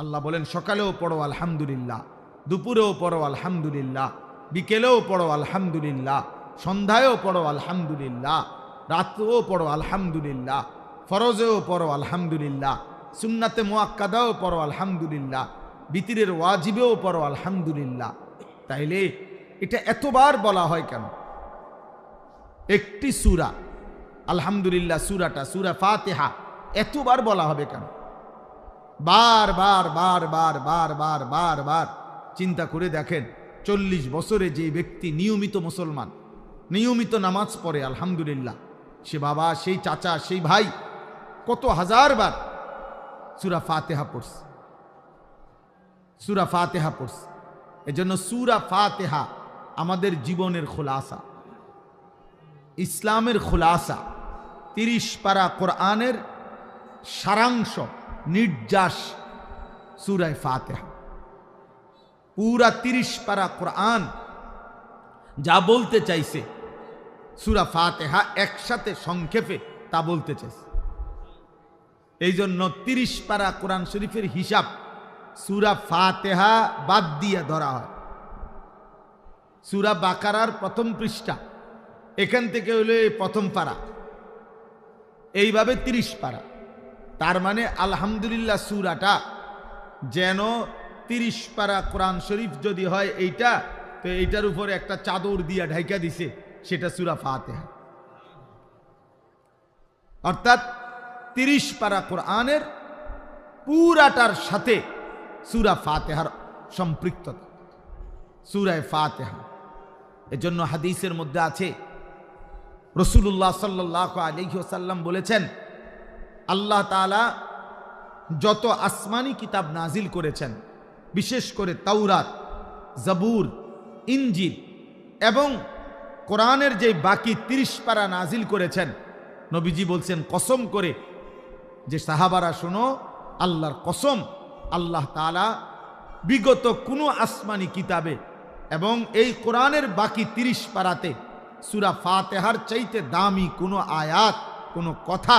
আল্লাহ বলেন সকালেও পড়ো আলহামদুলিল্লাহ, দুপুরেও পড়ো আলহামদুলিল্লাহ, বিকেলেও পড়ো আলহামদুলিল্লাহ, সন্ধ্যায়ও পড়ো আলহামদুলিল্লাহ, রাত্রেও পড়ো আলহামদুলিল্লাহ, ফরজেও পড়ো আলহামদুলিল্লাহ, সুন্নাতে মুআক্কাদাও পড়ো আলহামদুলিল্লাহ, বিতিরের ওয়াজিবেও পড়ো আলহামদুলিল্লাহ। তাইলে এটা এতবার বলা হয় কেন? একটি সূরা আলহামদুলিল্লাহ, সূরাটা সূরা ফাতিহা এতবার বলা হবে কেন? বার বার বার বার বার বার বার বার চিন্তা করে দেখেন, 40 বছরে যে ব্যক্তি নিয়মিত মুসলমান, নিয়মিত নামাজ পড়ে আলহামদুলিল্লাহ, সে বাবা, সেই চাচা, সেই ভাই কত হাজার বার সূরা ফাতিহা পড়ছে, সূরা ফাতিহা পড়ছে। এজন্য সূরা ফাতিহা আমাদের জীবনের খুলাসা, ইসলামের খুলাসা। 30 পারা কোরআনের সারাংশ, নির্যাস সূরা ফাতিহা। পুরা 30 পারা কোরআন যা বলতে চাইছে সূরা ফাতিহা একসাথে সংক্ষেপে তা বলতে চাইছে। এই জন্য 30 পারা কোরআন শরীফের হিসাব সূরা ফাতিহা বাদ দিয়ে ধরা হয়। সূরা বাকারার প্রথম পৃষ্ঠা, এখান থেকে হলো এই প্রথম পারা, এইভাবে 30 পারা। তার মানে আলহামদুলিল্লাহ সূরাটা যেন 30 পারা কোরআন শরীফ যদি হয় এইটা, তো এইটার উপরে একটা চাদর দিয়া ঢাইকা দিছে, সেটা সূরা ফাতিহা। অর্থাৎ 30 পারা কোরআনের পুরাটার সাথে সূরা ফাতিহার সম্পৃক্ততা, সূরা ফাতিহা। এজন্য হাদিসের মধ্যে আছে, রাসূলুল্লাহ সাল্লাল্লাহু আলাইহি ওয়াসাল্লাম বলেছেন, আল্লাহ তাআলা যত আসমানি কিতাব নাজিল করেছেন, বিশেষ করে তাওরাত, জাবুর, ইনজিল এবং কোরআনের যে বাকি 30 পারা নাজিল করেছেন, নবীজি বলছেন কসম করে যে সাহাবারা শোনো, আল্লাহর কসম, আল্লাহ তাআলা বিগত কোনো আসমানি কিতাবে এবং এই কোরআনের বাকি 30 পারাতে সূরা ফাতিহার চাইতে দামি কোনো আয়াত, কোনো কথা